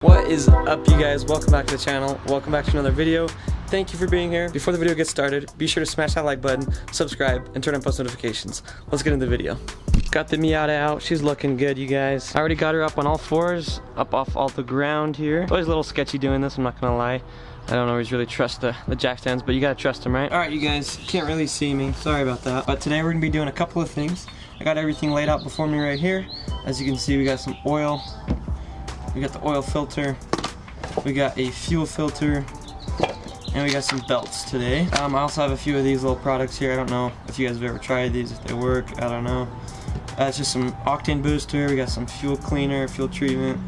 What is up, you guys? Welcome back to the channel. Welcome back to another video. Thank you for being here. Before the video gets started, be sure to smash that like button, subscribe, and turn on post notifications. Let's get into the video. Got the Miata out. She's looking good, you guys. I already got her up on all fours, up off all the ground here. Always a little sketchy doing this, I'm not gonna lie. I don't always really trust the jack stands, but you gotta trust them, right? Alright, you guys, can't really see me. Sorry about that. But today we're gonna be doing a couple of things. I got everything laid out before me right here. As you can see, we got some oil. We got the oil filter. We got a fuel filter, and we got some belts today. I also have a few of these little products here. I don't know if you guys have ever tried these, if they work, I don't know. It's just some octane booster, we got some fuel cleaner, fuel treatment,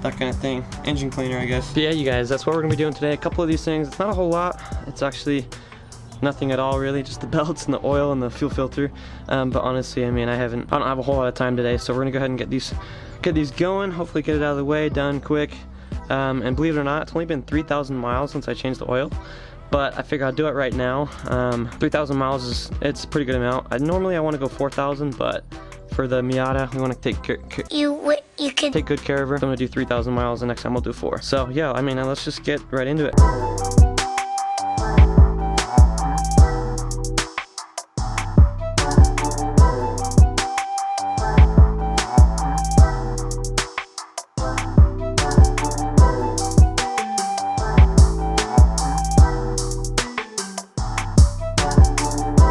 that kind of thing. Engine cleaner, I guess. But yeah, you guys, that's what we're gonna be doing today. A couple of these things. It's not a whole lot. It's actually nothing at all, really. Just the belts and the oil and the fuel filter. But honestly, I mean, I don't have a whole lot of time today, so we're gonna go ahead and get these going. Hopefully get it out of the way, done quick. And believe it or not, it's only been 3,000 miles since I changed the oil, but I figure I'll do it right now. 3,000 miles it's a pretty good amount. Normally I want to go 4,000, but for the Miata, we want to take take good care of her. So I'm gonna do 3,000 miles. The next time we'll do 4. So yeah, I mean, let's just get right into it.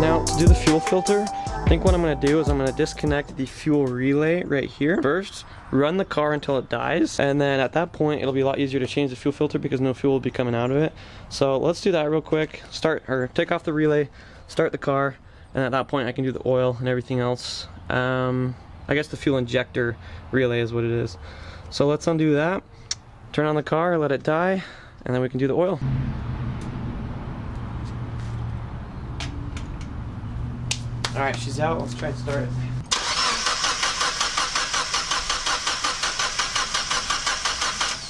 Now, to do the fuel filter, I think what I'm going to do is I'm going to disconnect the fuel relay right here. First, run the car until it dies, and then at that point it'll be a lot easier to change the fuel filter because no fuel will be coming out of it. So let's do that real quick. Take off the relay, start the car, and at that point I can do the oil and everything else. I guess the fuel injector relay is what it is. So let's undo that, turn on the car, let it die, and then we can do the oil. Alright, she's out. Let's try and start it.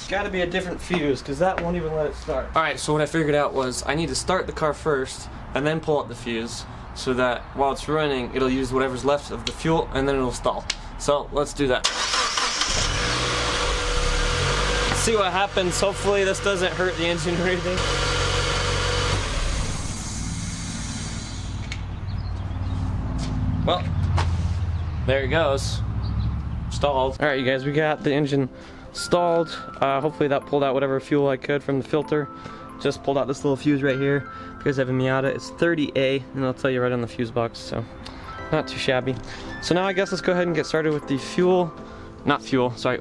Gotta be a different fuse, because that won't even let it start. Alright, so what I figured out was I need to start the car first, and then pull out the fuse, so that while it's running, it'll use whatever's left of the fuel, and then it'll stall. So, let's do that. See what happens. Hopefully this doesn't hurt the engine or anything. Well, there it goes. Stalled. Alright, you guys, we got the engine stalled. Hopefully that pulled out whatever fuel I could from the filter. Just pulled out this little fuse right here because I have a Miata. It's 30A, and I'll tell you right on the fuse box, so not too shabby. So now I guess let's go ahead and get started with the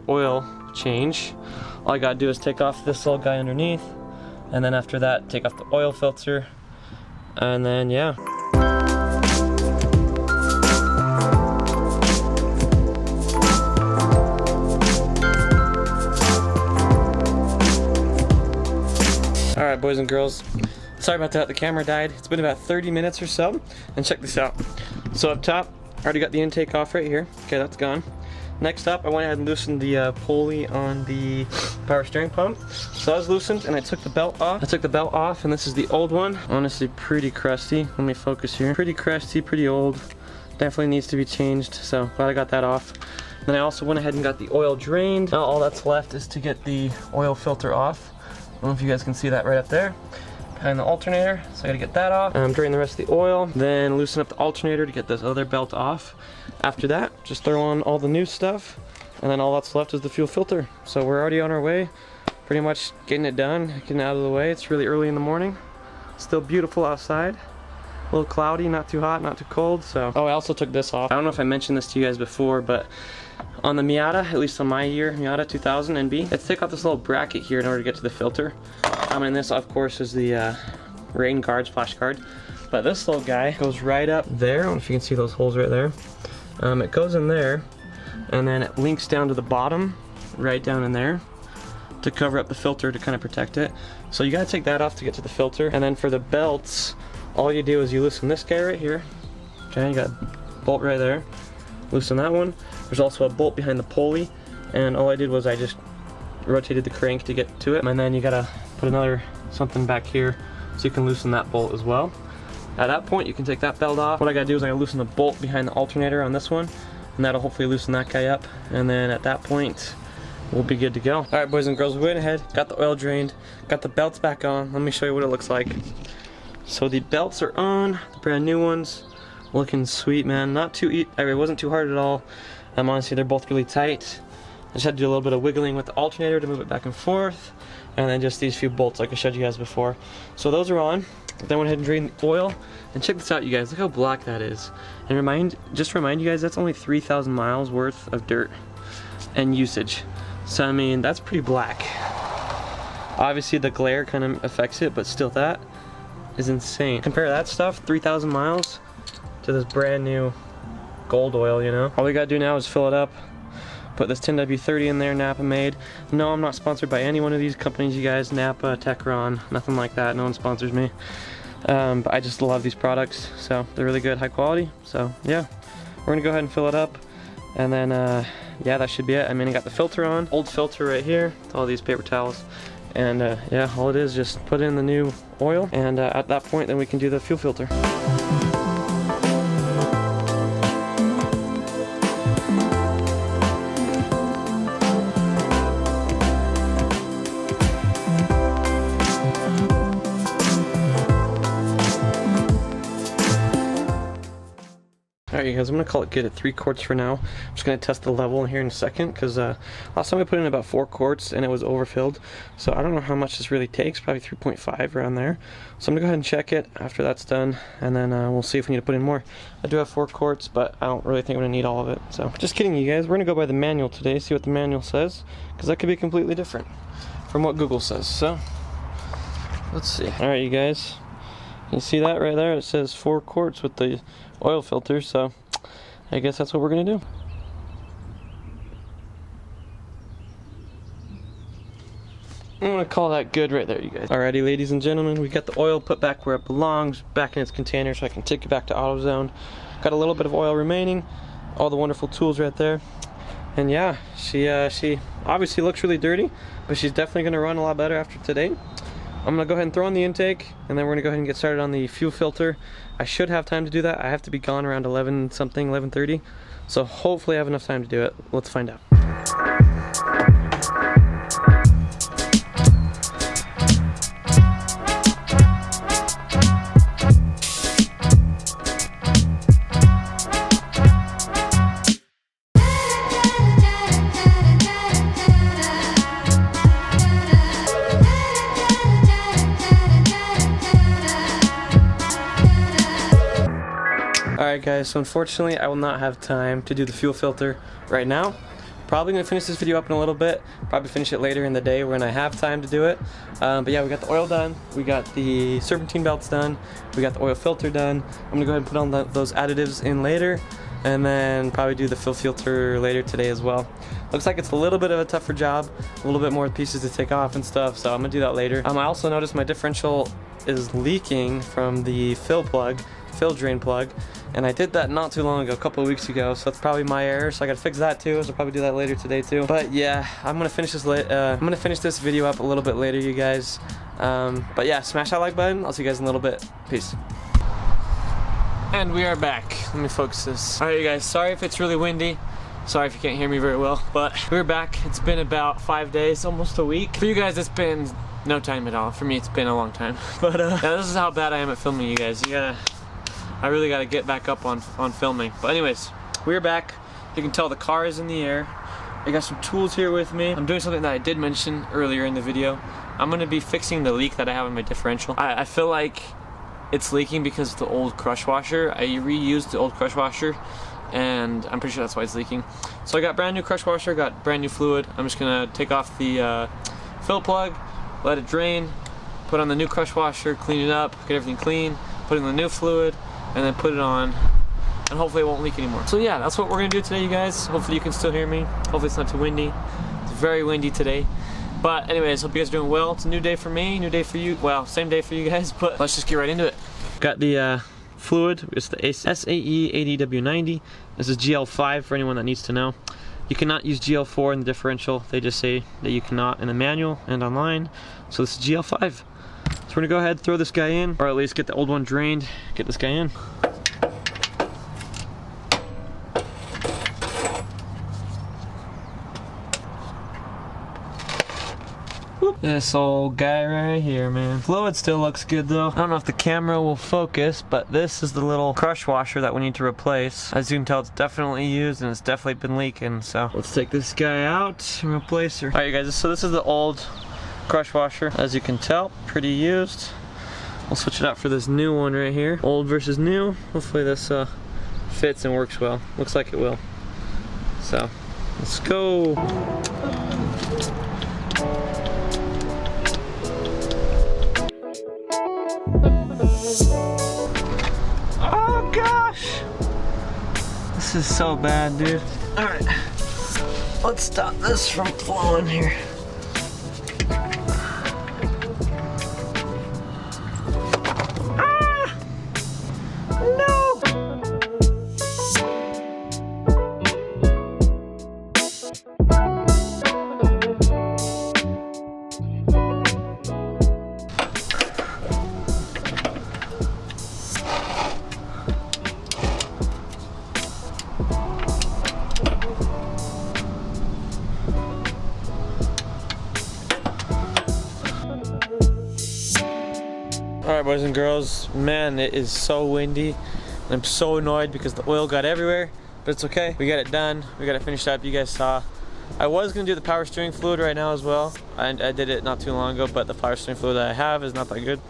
oil change. All I gotta do is take off this little guy underneath, and then after that, take off the oil filter, and then yeah. Alright, boys and girls, sorry about that, the camera died. It's been about 30 minutes or so, and check this out. So up top, I already got the intake off right here. Okay, that's gone. Next up, I went ahead and loosened the pulley on the power steering pump. So that was loosened, and I took the belt off. And this is the old one. Honestly, pretty crusty. Let me focus here. Pretty crusty, pretty old. Definitely needs to be changed, so glad I got that off. Then I also went ahead and got the oil drained. Now all that's left is to get the oil filter off. I don't know if you guys can see that right up there behind the alternator, so I gotta get that off. Drain the rest of the oil, then loosen up the alternator to get this other belt off. After that, just throw on all the new stuff, and then all that's left is the fuel filter. So we're already on our way, pretty much getting it done, getting it out of the way. It's really early in the morning, still beautiful outside. A little cloudy, not too hot, not too cold. So, oh, I also took this off. I don't know if I mentioned this to you guys before, but on the Miata, at least on my year, Miata 2000 NB, let's take off this little bracket here in order to get to the filter. And this, of course, is the rain guard, splash guard. But this little guy goes right up there. I don't know if you can see those holes right there. It goes in there, and then it links down to the bottom, right down in there, to cover up the filter to kind of protect it. So you gotta take that off to get to the filter. And then for the belts, all you do is you loosen this guy right here. Okay, you got a bolt right there. Loosen that one. There's also a bolt behind the pulley, and all I did was I just rotated the crank to get to it. And then you gotta put something back here so you can loosen that bolt as well. At that point, you can take that belt off. What I gotta do is I gotta loosen the bolt behind the alternator on this one, and that'll hopefully loosen that guy up. And then at that point, we'll be good to go. All right, boys and girls, we went ahead, got the oil drained, got the belts back on. Let me show you what it looks like. So the belts are on, the brand new ones, looking sweet, man. Not too, it wasn't too hard at all. Honestly, they're both really tight. I just had to do a little bit of wiggling with the alternator to move it back and forth, and then just these few bolts like I showed you guys before. So those are on. Then went ahead and drained the oil, and check this out, you guys. Look how black that is. And just remind you guys, that's only 3,000 miles worth of dirt and usage. So I mean, that's pretty black. Obviously the glare kind of affects it, but still, that is insane. Compare that stuff, 3,000 miles, to this brand new gold oil, you know? All we gotta do now is fill it up, put this 10W30 in there, Napa made. No, I'm not sponsored by any one of these companies, you guys. Napa, Techron, nothing like that. No one sponsors me. But I just love these products, so they're really good, high quality. So yeah, we're gonna go ahead and fill it up, and then yeah, that should be it. I mean, I got the filter on, old filter right here, with all these paper towels. And yeah, all it is, just put in the new oil, and at that point then we can do the fuel filter. Alright, you guys, I'm going to call it good at 3 quarts for now. I'm just going to test the level here in a second, because last time I put in about 4 quarts and it was overfilled. So I don't know how much this really takes, probably 3.5 around there. So I'm going to go ahead and check it after that's done, and then we'll see if we need to put in more. I do have 4 quarts, but I don't really think I'm going to need all of it. So just kidding, you guys. We're going to go by the manual today, see what the manual says, because that could be completely different from what Google says. So let's see. Alright, you guys. You see that right there? It says 4 quarts with the oil filter, so I guess that's what we're gonna do. I'm gonna call that good right there, you guys. Alrighty, ladies and gentlemen, we got the oil put back where it belongs, back in its container, so I can take it back to AutoZone. Got a little bit of oil remaining, all the wonderful tools right there. And yeah, she obviously looks really dirty, but she's definitely gonna run a lot better after today. I'm gonna go ahead and throw in the intake, and then we're gonna go ahead and get started on the fuel filter. I should have time to do that. I have to be gone around 11 something, 11:30. So hopefully I have enough time to do it. Let's find out. Alright guys, so unfortunately I will not have time to do the fuel filter right now. Probably going to finish this video up in a little bit, probably finish it later in the day when I have time to do it. But yeah, we got the oil done, we got the serpentine belts done, we got the oil filter done. I'm going to go ahead and put on those additives in later, and then probably do the fuel filter later today as well. Looks like it's a little bit of a tougher job, a little bit more pieces to take off and stuff, so I'm going to do that later. I also noticed my differential is leaking from the fill drain plug, and I did that not too long ago, a couple of weeks ago, so that's probably my error, so I gotta fix that too, so I'll probably do that later today too. But yeah, I'm gonna finish this video up a little bit later, you guys. But yeah, smash that like button. I'll see you guys in a little bit. Peace. And we are back. Let me focus this. Alright you guys, sorry if it's really windy. Sorry if you can't hear me very well, but we're back. It's been about 5 days, almost a week. For you guys, it's been no time at all. For me, it's been a long time. But yeah, this is how bad I am at filming, you guys. I really gotta get back up on filming. But anyways, we're back. You can tell the car is in the air. I got some tools here with me. I'm doing something that I did mention earlier in the video. I'm gonna be fixing the leak that I have in my differential. I feel like it's leaking because of the old crush washer. I reused the old crush washer, and I'm pretty sure that's why it's leaking. So I got brand new crush washer, got brand new fluid. I'm just gonna take off the fill plug, let it drain, put on the new crush washer, clean it up, get everything clean, put in the new fluid, and then put it on, and hopefully it won't leak anymore. So yeah, that's what we're gonna do today, you guys. Hopefully you can still hear me. Hopefully it's not too windy. It's very windy today. But anyways, hope you guys are doing well. It's a new day for me, new day for you. Well, same day for you guys, but let's just get right into it. Got the fluid. It's the SAE 80W90. This is GL5 for anyone that needs to know. You cannot use GL4 in the differential. They just say that you cannot in the manual and online. So this is GL5. So we're gonna go ahead, throw this guy in, or at least get the old one drained, get this guy in. This old guy right here, man. Fluid still looks good though. I don't know if the camera will focus, but this is the little crush washer that we need to replace. As you can tell, it's definitely used and it's definitely been leaking, so let's take this guy out and replace her. Alright, you guys, so this is the old crush washer. As you can tell, pretty used. We'll switch it out for this new one right here. Old versus new. Hopefully this fits and works well. Looks like it will. So, let's go. Oh gosh! This is so bad, dude. Alright, let's stop this from flowing here. Ah! No! Alright, boys and girls, man, it is so windy. I'm so annoyed because the oil got everywhere, but it's okay. We got it done. We got it finished up. You guys saw. I was going to do the power steering fluid right now as well. I did it not too long ago, but the power steering fluid that I have is not that good.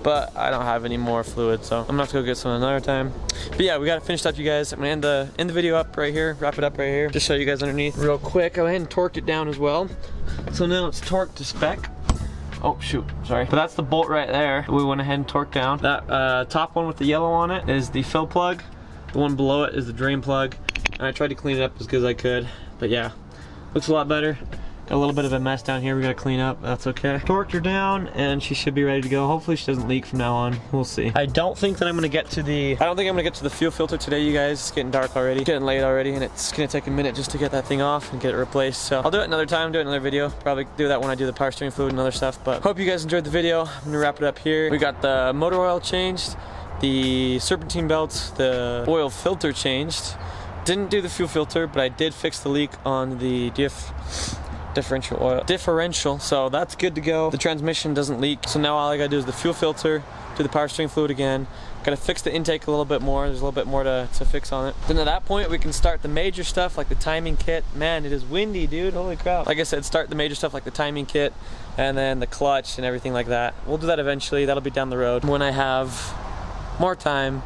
But I don't have any more fluid, so I'm going to have to go get some another time. But yeah, we got it finished up, you guys. I'm going to end the video up right here, wrap it up right here. Just show you guys underneath real quick. I went ahead and torqued it down as well. So now it's torqued to spec. Oh shoot, sorry. But that's the bolt right there. We went ahead and torqued down. That top one with the yellow on it is the fill plug. The one below it is the drain plug. And I tried to clean it up as good as I could. But yeah, looks a lot better. Got a little bit of a mess down here we gotta clean up. That's okay. Torqued her down and she should be ready to go. Hopefully she doesn't leak from now on. We'll see. I don't think I'm gonna get to the fuel filter today, you guys. It's getting dark already. It's getting late already, and it's gonna take a minute just to get that thing off and get it replaced. So I'll do it another time, do it another video. Probably do that when I do the power steering fluid and other stuff. But hope you guys enjoyed the video. I'm gonna wrap it up here. We got the motor oil changed, the serpentine belt, the oil filter changed. Didn't do the fuel filter, but I did fix the leak on the differential, so that's good to go. The transmission doesn't leak, so now all I gotta do is the fuel filter, do the power steering fluid again. Gotta fix the intake a little bit more. There's a little bit more to fix on it. Then at that point we can start the major stuff like the timing kit. Man, it is windy, dude, holy crap. Like I said, start the major stuff like the timing kit and then the clutch and everything like that. We'll do that eventually. That'll be down the road when I have more time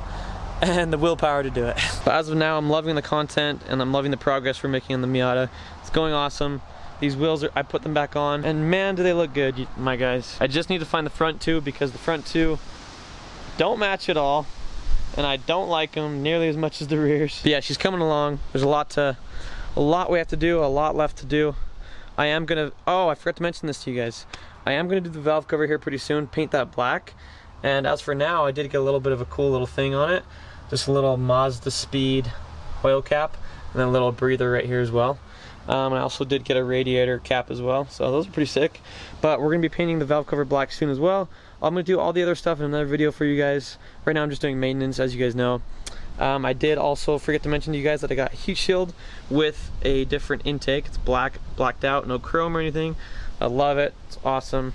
and the willpower to do it. But as of now, I'm loving the content and I'm loving the progress we're making on the Miata. It's going awesome. These wheels I put them back on, and man, do they look good, my guys. I just need to find the front two because the front two don't match at all, and I don't like them nearly as much as the rears. But yeah, she's coming along. There's a lot we have to do, a lot left to do. I am gonna, oh, I forgot to mention this to you guys. I am gonna do the valve cover here pretty soon, paint that black. And as for now, I did get a little bit of a cool little thing on it. Just a little Mazda Speed oil cap, and then a little breather right here as well. I also did get a radiator cap as well, so those are pretty sick. But we're going to be painting the valve cover black soon as well. I'm going to do all the other stuff in another video for you guys. Right now I'm just doing maintenance, as you guys know. I did also forget to mention to you guys that I got a heat shield with a different intake. It's blacked out, no chrome or anything. I love it, it's awesome.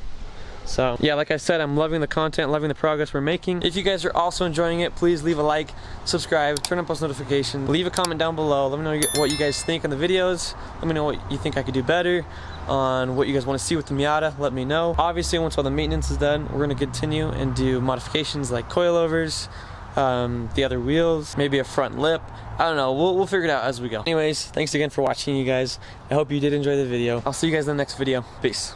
So yeah, like I said, I'm loving the content, loving the progress we're making. If you guys are also enjoying it, please leave a like, subscribe, turn on post notifications, leave a comment down below. Let me know what you guys think on the videos. Let me know what you think I could do better, on what you guys want to see with the Miata. Let me know. Obviously, once all the maintenance is done, we're going to continue and do modifications like coilovers, the other wheels, maybe a front lip. I don't know, we'll figure it out as we go. Anyways, thanks again for watching, you guys. I hope you did enjoy the video. I'll see you guys in the next video. Peace.